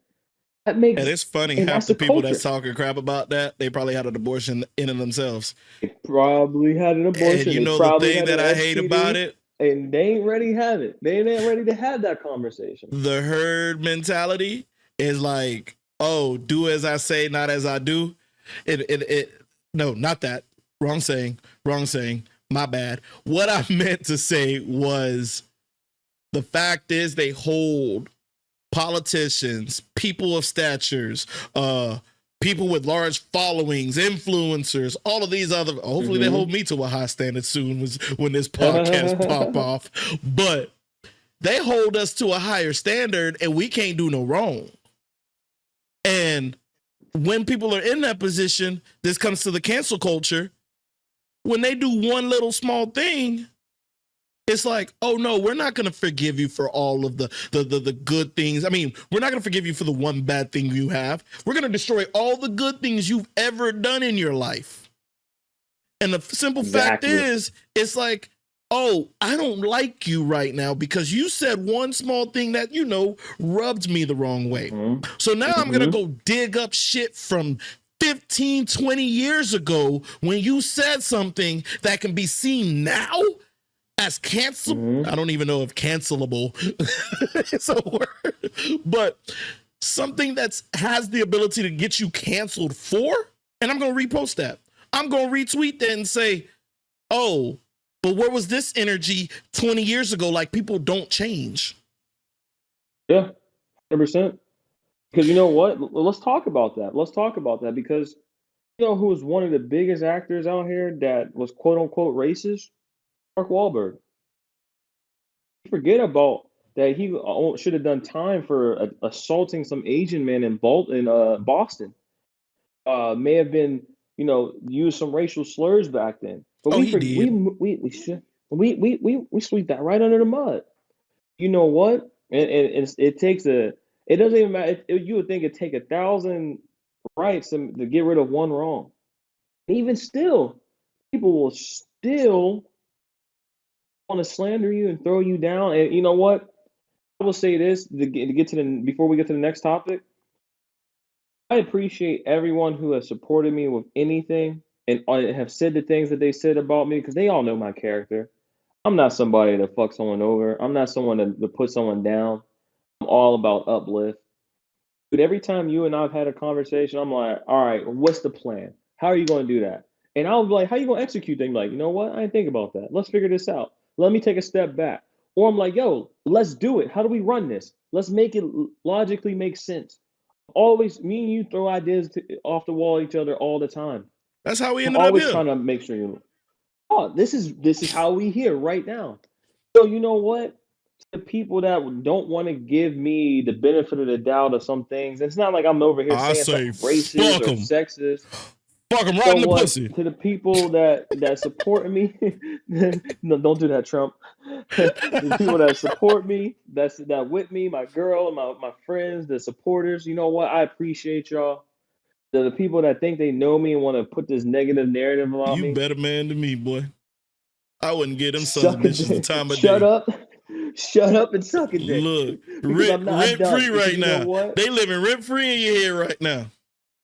That makes. And it's funny, half the people that's talking crap about that, they probably had an abortion in and themselves. They probably had an abortion. And you know the thing that I hate about it? And they ain't ready to have it. They ain't ready to have that conversation. The herd mentality is like, oh, do as I say, not as I do. No, not that. Wrong saying. My bad. What I meant to say was, the fact is they hold politicians, people of statures, people with large followings, influencers, all of these other, hopefully they hold me to a high standard soon when this podcast pop off, but they hold us to a higher standard and we can't do no wrong. And when people are in that position, this comes to the cancel culture. When they do one little small thing, it's like, oh no, we're not going to forgive you for all of the good things. I mean, we're not going to forgive you for the one bad thing you have. We're going to destroy all the good things you've ever done in your life. And the simple fact is, it's like, oh, I don't like you right now because you said one small thing that, you know, rubbed me the wrong way. So now I'm going to go dig up shit from 15, 20 years ago when you said something that can be seen now as cancelable. I don't even know if cancelable is a word, but something that has the ability to get you canceled for, and I'm going to repost that. I'm going to retweet that and say, oh, but where was this energy 20 years ago? Like, people don't change. Yeah, 100%. Because you know what? Let's talk about that. Let's talk about that because you know who was one of the biggest actors out here that was quote unquote racist? Mark Wahlberg. Forget about that he should have done time for assaulting some Asian man in Boston. May have been, you know, used some racial slurs back then. But Oh, he did. we sweep that right under the mud. You know what? And it takes it doesn't even matter. You would think it'd take 1,000 rights to get rid of one wrong. Even still, people will still want to slander you and throw you down. And you know what? I will say this to get to the before we get to the next topic. I appreciate everyone who has supported me with anything and have said the things that they said about me because they all know my character. I'm not somebody to fuck someone over. I'm not someone to put someone down. I'm all about uplift. But every time you and I've had a conversation, I'm like, all right, what's the plan? How are you going to do that? And I'll be like, how are you going to execute things? Like, you know what? I didn't think about that. Let's figure this out. Let me take a step back. Or I'm like, yo, let's do it. How do we run this? Let's make it logically make sense. Always, me and you throw ideas off the wall at each other all the time. That's how we I'm ended up always here. trying to make sure you. Oh, this is how we here right now. So you know what? The people that don't want to give me the benefit of the doubt of some things, it's not like I'm over here I saying say, something racist fuck or them. sexist. Fuck them right So in the what? pussy. To the people that support me, no, don't do that, Trump. The people that support me, that with me, my girl, my friends, the supporters. You know what? I appreciate y'all. The people that think they know me and want to put this negative narrative about You me. better man than me, boy. I wouldn't give them sons Suck of bitches the time of Shut day. up. Shut up and suck a dick. Look, Because I'm rent done. free Because right you know now. what? They living rent free in your head right now.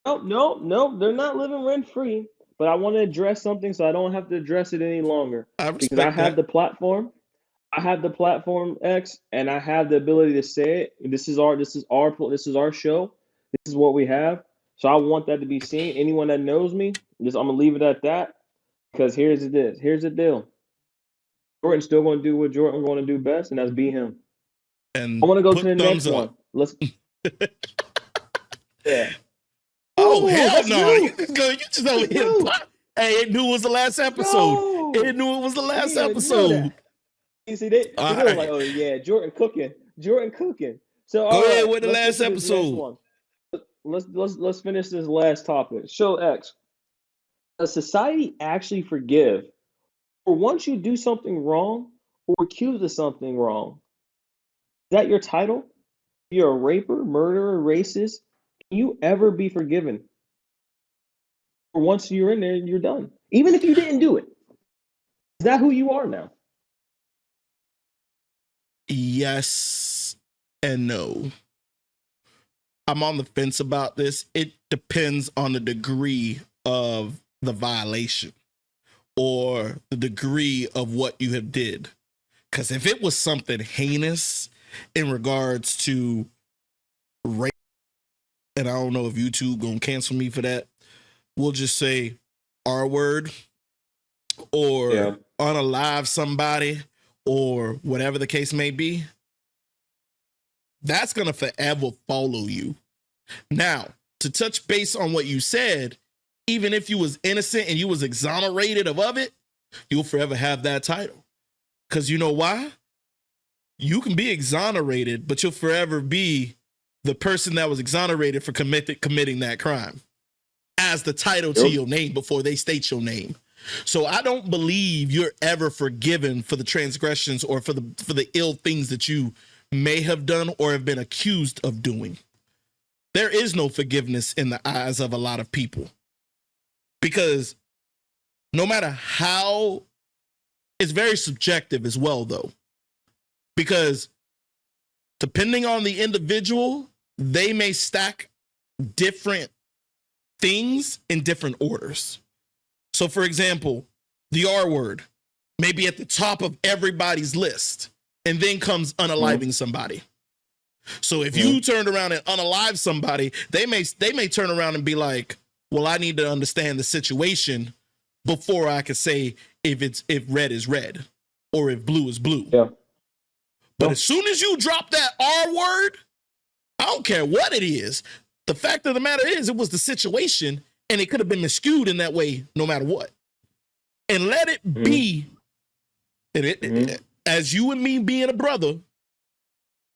No, they're not living rent free. But I want to address something so I don't have to address it any longer. I Because I respect have that. the platform. I have the platform X, and I have the ability to say it. This is our show. This is what we have. So I want that to be seen. Anyone that knows me, just I'm gonna leave it at that. Because here's the deal. Jordan's still going to do what Jordan going to do best, and that's be him. And I want to go to put the next thumbs up. one. Let's. Yeah. Oh, Ooh, hell that's no. new. You just over That's here. new. Hey, it knew it was the last episode. No. It knew it was the I last didn't even know episode. that. They All were like, right. oh yeah, Jordan cooking. So Go all ahead right, with the let's get last to this next episode. one. Let's finish this last topic. Show X. Does society actually forgive, or once you do something wrong or accused of something wrong? Is that your title? If you're a raper, murderer, racist. Can you ever be forgiven? Or once you're in there, you're done. Even if you didn't do it. Is that who you are now? Yes and no. I'm on the fence about this. It depends on the degree of the violation or the degree of what you have did. Because if it was something heinous in regards to rape, and I don't know if YouTube gonna cancel me for that, we'll just say R word or unalive somebody or whatever the case may be, that's gonna forever follow you. Now, to touch base on what you said, even if you was innocent and you was exonerated of it, you'll forever have that title. Because you know why? You can be exonerated, but you'll forever be the person that was exonerated for committing that crime as the title to your name before they state your name. So I don't believe you're ever forgiven for the transgressions or for the ill things that you may have done or have been accused of doing. There is no forgiveness in the eyes of a lot of people, because no matter how, it's very subjective as well, though, because depending on the individual, they may stack different things in different orders. So, for example, the R word may be at the top of everybody's list, and then comes unaliving somebody. So if you turned around and unalive somebody, they may turn around and be like, well, I need to understand the situation before I can say if red is red or if blue is blue. Yeah. But as soon as you drop that R word, I don't care what it is. The fact of the matter is, it was the situation, and it could have been miscued in that way no matter what. And let it be, and as you and me being a brother,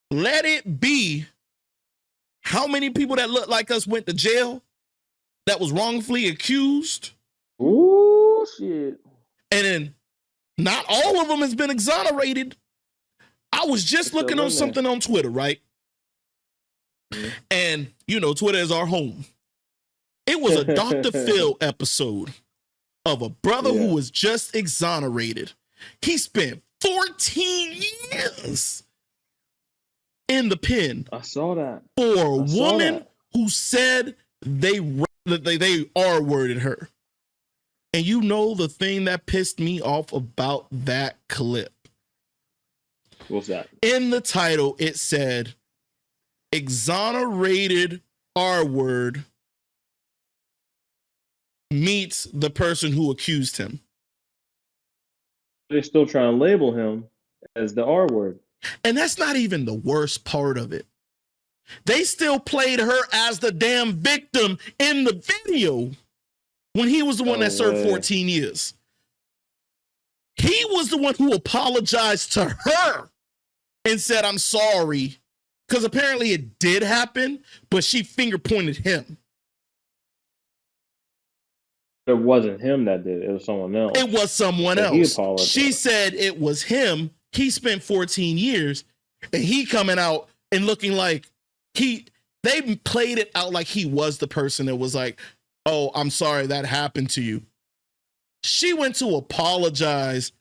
let it be how many people that look like us went to jail that was wrongfully accused. Ooh, shit. And then not all of them has been exonerated. I was just looking on something on Twitter, right? And, you know, Twitter is our home. It was a Dr. Phil episode of a brother who was just exonerated. He spent 14 years in the pen. I saw that. For a woman who said they R-worded her. And you know the thing that pissed me off about that clip? What's that? In the title, it said, exonerated R-word meets the person who accused him. They're still trying to label him as the R word. And that's not even the worst part of it. They still played her as the damn victim in the video when he was the one that served 14 years. He was the one who apologized to her and said, I'm sorry. Because apparently it did happen, but she finger pointed him. It wasn't him that did it. It was someone else. It was someone else. He apologized. She said it was him. He spent 14 years, and he coming out and looking like they played it out like he was the person that was like, oh, I'm sorry that happened to you. She went to apologize,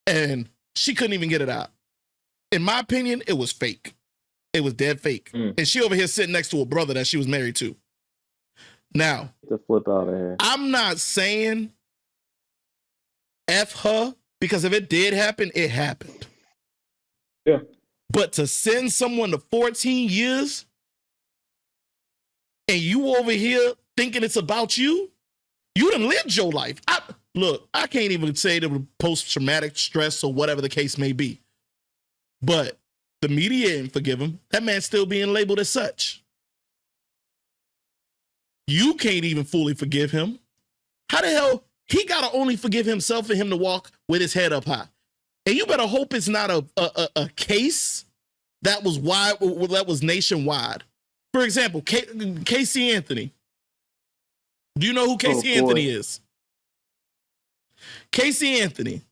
and she couldn't even get it out. In my opinion, it was fake. It was dead fake. And she over here sitting next to a brother that she was married to. Now, the flip out of here. I'm not saying F her, because if it did happen, it happened. Yeah. But to send someone to 14 years and you over here thinking it's about you, you done lived your life. I can't even say the post-traumatic stress or whatever the case may be. But the media didn't forgive him. That man's still being labeled as such. You can't even fully forgive him. How the hell he gotta only forgive himself for him to walk with his head up high? And you better hope it's not a case that was nationwide. For example, Casey Anthony. Do you know who Casey Anthony is? Casey Anthony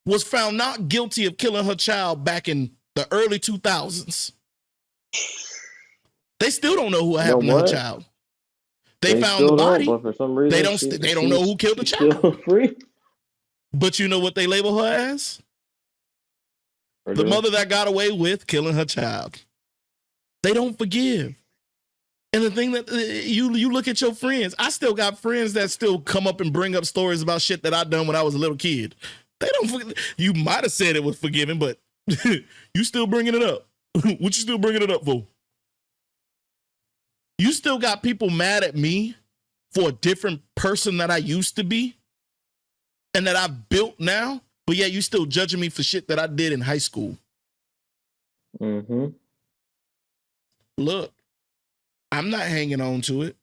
was found not guilty of killing her child back in the early 2000s. They still don't know who happened to her child. They found the body. But for some reason, they don't know who killed the child. Still free. But you know what they label her as? The mother that got away with killing her child. They don't forgive. And the thing that you look at your friends, I still got friends that still come up and bring up stories about shit that I done when I was a little kid. They don't. You might have said it was forgiven, but you still bringing it up. What you still bringing it up for? You still got people mad at me for a different person that I used to be and that I've built now, but yet you still judging me for shit that I did in high school. Mm-hmm. Look, I'm not hanging on to it.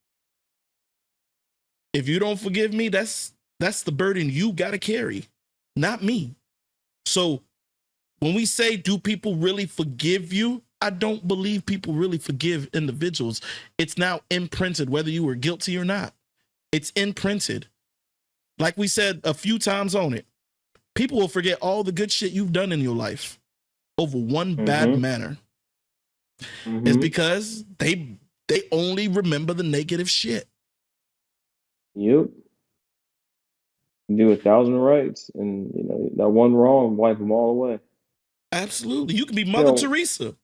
If you don't forgive me, that's the burden you got to carry, not me. So when we say, do people really forgive you? I don't believe people really forgive individuals. It's now imprinted, whether you were guilty or not. It's imprinted. Like we said a few times on it, people will forget all the good shit you've done in your life over one bad manner. It's because they only remember the negative shit. Yep. Do 1,000 rights, and that one wrong, wipe them all away. Absolutely. You can be Mother Teresa,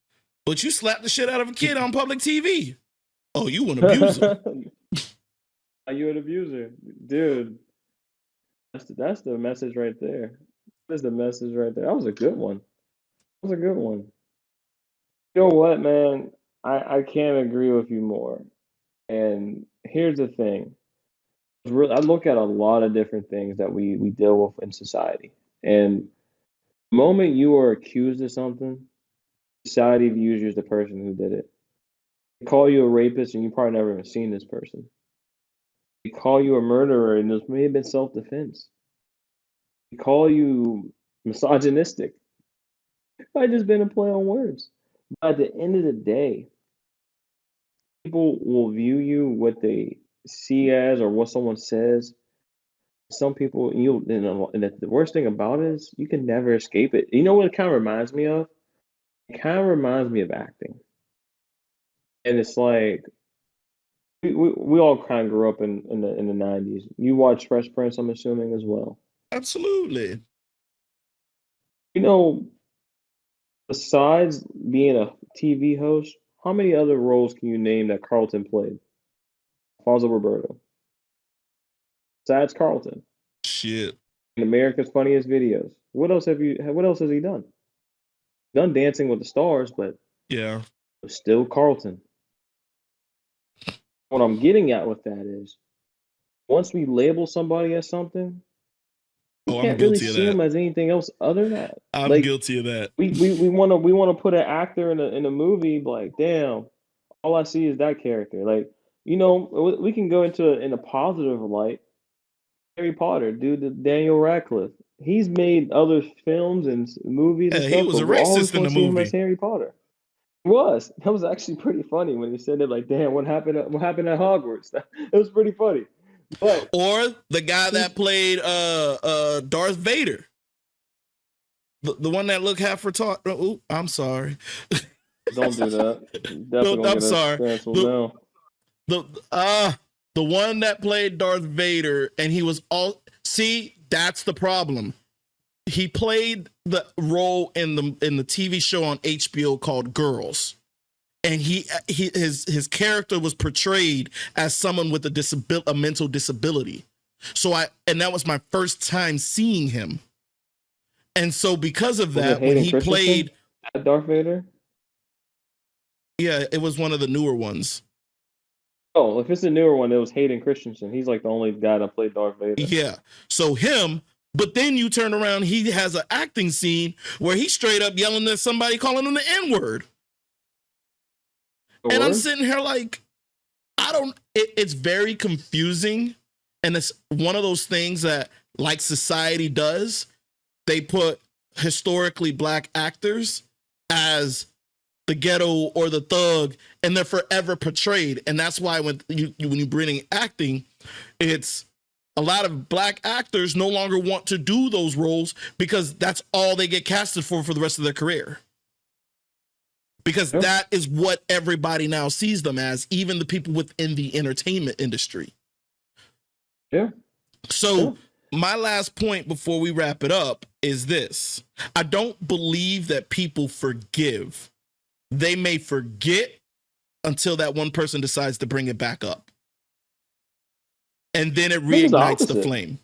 but you slap the shit out of a kid on public TV. Oh, you an abuser. You're an abuser, dude. That's the message right there. That's the message right there. That was a good one. That was a good one. You know what, man? I can't agree with you more. And here's the thing. I look at a lot of different things that we deal with in society. And the moment you are accused of something, society views you as the person who did it. They call you a rapist and you probably never even seen this person. They call you a murderer and this may have been self-defense. They call you misogynistic. It might just been a play on words. But at the end of the day, people will view you what they see as or what someone says. Some people, and the worst thing about it is you can never escape it. You know what it kind of reminds me of? It kind of reminds me of acting. And it's like we all kind of grew up in the 90s. You watch Fresh Prince, I'm assuming, as well. Absolutely. You know, besides being a TV host, how many other roles can you name that Carlton played? Alfonso Roberto. Besides Carlton. Shit. In America's Funniest Videos. What else has he done? Done Dancing with the Stars, but yeah, still Carlton. What I'm getting at with that is once we label somebody as something, we can't really see them as anything else other than that. I'm guilty of that. We wanna put an actor in a movie, like, damn, all I see is that character. Like, we can go into it in a positive light. Harry Potter, dude, the Daniel Radcliffe. He's made other films and movies and stuff. He was a racist in the movie. Him as Harry Potter. That was actually pretty funny when he said it. Like, damn, what happened at Hogwarts? It was pretty funny. But or the guy that played Darth Vader, the one that looked half retarded. Oh, I'm sorry. Don't do that. I'm sorry. The one that played Darth Vader, and he was all. See, that's the problem. He played the role in the TV show on HBO called Girls, and his character was portrayed as someone with a mental disability. And that was my first time seeing him, and so because of that, when he played Darth Vader, yeah, it was one of the newer ones. Oh, if it's a newer one, it was Hayden Christensen. He's like the only guy that played Darth Vader. Yeah, so him. But then you turn around, he has an acting scene where he's straight up yelling at somebody, calling him the N-word. And I'm sitting here like, it's very confusing. And it's one of those things that, like society does, they put historically black actors as the ghetto or the thug, and they're forever portrayed. And that's why when you bring in acting, it's a lot of black actors no longer want to do those roles because that's all they get casted for the rest of their career. Because that is what everybody now sees them as, even the people within the entertainment industry. Yeah. So my last point before we wrap it up is this. I don't believe that people forgive. They may forget until that one person decides to bring it back up. And then it reignites the flame.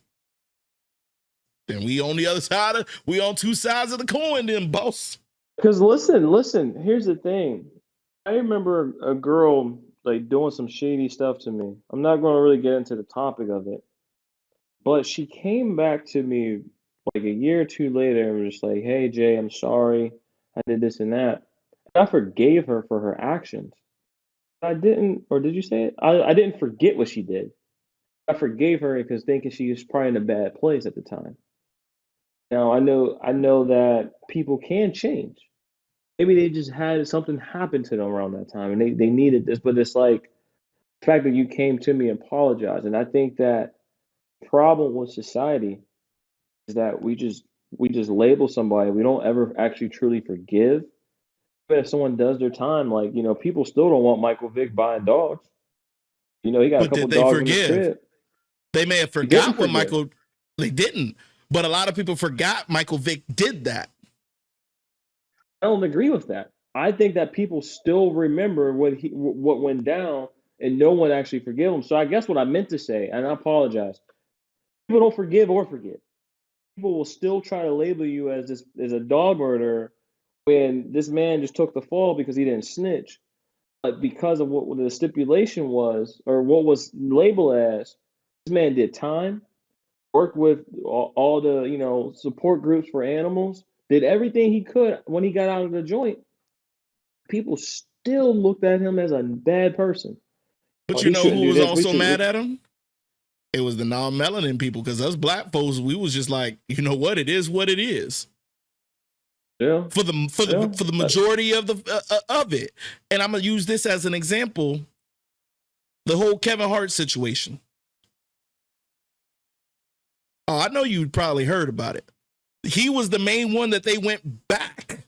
Then we on the other side we on two sides of the coin then, boss. Because listen, here's the thing. I remember a girl like doing some shady stuff to me. I'm not going to really get into the topic of it. But she came back to me like a year or two later and was just like, hey, Jay, I'm sorry. I did this and that. And I forgave her for her actions. I didn't, or did you say it? I didn't forget what she did. I forgave her because thinking she was probably in a bad place at the time. Now I know that people can change. Maybe they just had something happen to them around that time and they needed this, but it's like the fact that you came to me and apologized. And I think that problem with society is that we just label somebody. We don't ever actually truly forgive. But if someone does their time, like, people still don't want Michael Vick buying dogs. He got a But couple did they dogs in his forgive? crib. They may have He didn't forgot what forgive. Michael. They didn't, but a lot of people forgot Michael Vick did that. I don't agree with that. I think that people still remember what went down, and no one actually forgive him. So I guess what I meant to say, and I apologize, people don't forgive or forget. People will still try to label you as this as a dog murderer when this man just took the fall because he didn't snitch. But because of what the stipulation was, or what was labeled as, this man did time, worked with all the support groups for animals, did everything he could. When he got out of the joint, people still looked at him as a bad person. But Oh, you he know shouldn't who do was this. We also should. mad at him? It was the non-melanin people, because us black folks, we was just like, you know what? It is what it is. Yeah. For the majority of of it. And I'm gonna use this as an example. The whole Kevin Hart situation. Oh, I know you probably heard about it. He was the main one that they went back.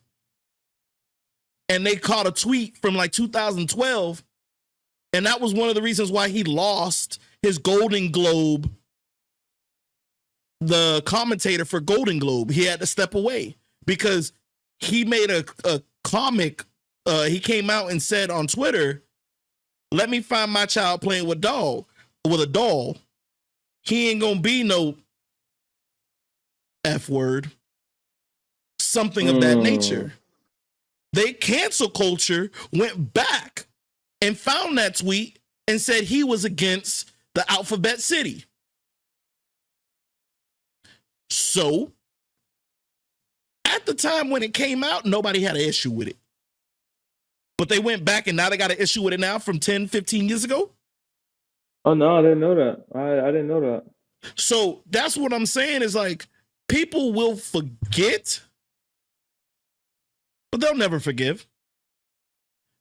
And they caught a tweet from like 2012. And that was one of the reasons why he lost his Golden Globe. The commentator for Golden Globe, he had to step away because he made a comic. He came out and said on Twitter, "Let me find my child playing with a doll. He ain't gonna be no F word." Something of that nature. They cancel culture went back and found that tweet and said he was against the Alphabet City. So at the time when it came out, nobody had an issue with it. But they went back and now they got an issue with it now from 10, 15 years ago. Oh no, I didn't know that. I didn't know that. So that's what I'm saying is like people will forget, but they'll never forgive.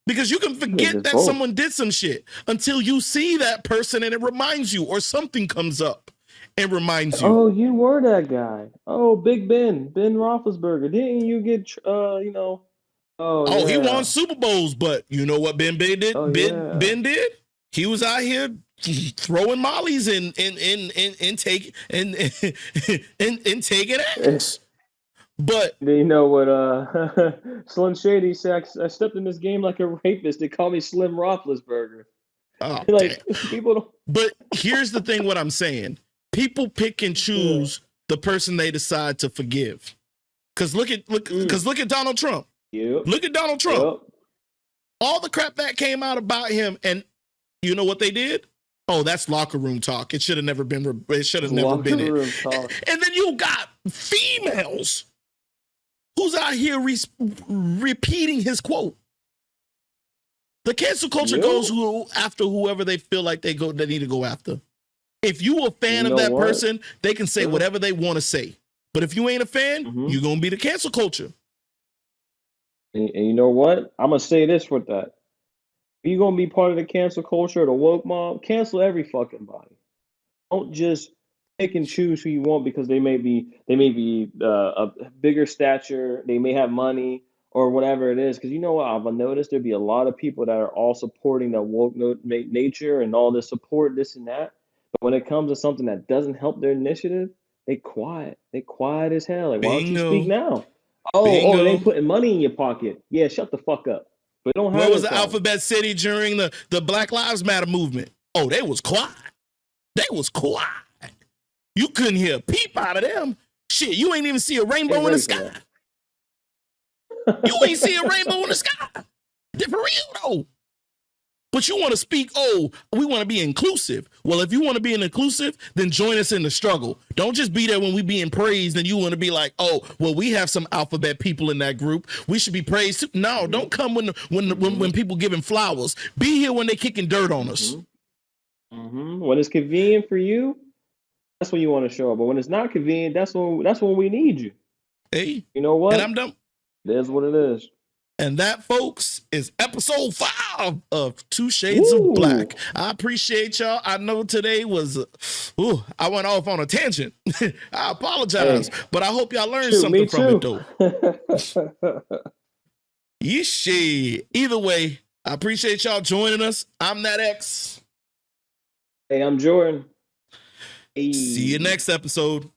Because you can forget that someone did some shit until you see that person and it reminds you, or something comes up and reminds you. Oh, you were that guy. Oh, Big Ben Roethlisberger. Didn't you get Oh, He won yeah. Super Bowls, but you know what Ben did? Oh, yeah. Ben did? He was out here throwing mollies and taking acts. But you know what Slim Shady said, I stepped in this game like a rapist. They call me Slim Roethlisberger. Oh, like people don't. But here's the thing, what I'm saying. People pick and choose the person they decide to forgive. Because look at Donald Trump. Yep. Look at Donald Trump. Yep. All the crap that came out about him, and you know what they did? Oh, that's locker room talk. It should have never been. It should have never been it. And then you got females who's out here repeating his quote. The cancel culture goes after whoever they feel like they need to go after. If you a fan of that person, they can say whatever they want to say. But if you ain't a fan, you're gonna be the cancel culture. And you know what? I'm gonna say this with that. If you're gonna be part of the cancel culture or the woke mob, cancel every fucking body. Don't just pick and choose who you want because they may be a bigger stature, they may have money or whatever it is. Because you know what? I've noticed there'd be a lot of people that are all supporting that woke nature and all this support, this and that. But when it comes to something that doesn't help their initiative, they quiet. They quiet as hell. Like, why don't you speak now? Oh, they ain't putting money in your pocket. Yeah, shut the fuck up. But don't have. Where was the Alphabet City during the Black Lives Matter movement? Oh, they was quiet. They was quiet. You couldn't hear a peep out of them. Shit, you ain't even see a rainbow in the sky. You ain't see a rainbow in the sky. For real though. But you want to speak, oh, we want to be inclusive. Well, if you want to be an inclusive, then join us in the struggle. Don't just be there when we being praised and you want to be like, oh, well, we have some alphabet people in that group. We should be praised too. No, don't come when people giving flowers. Be here when they kicking dirt on us. When it's convenient for you, that's when you want to show up. But when it's not convenient, that's when we need you. Hey, you know what? And I'm done. That's what it is. And that, folks, is episode 5 of Two Shades of Black. I appreciate y'all. I know today was, I went off on a tangent. I apologize, but I hope y'all learned something from it, though. Yeesh. Either way, I appreciate y'all joining us. I'm that X. Hey, I'm Jordan. Hey. See you next episode.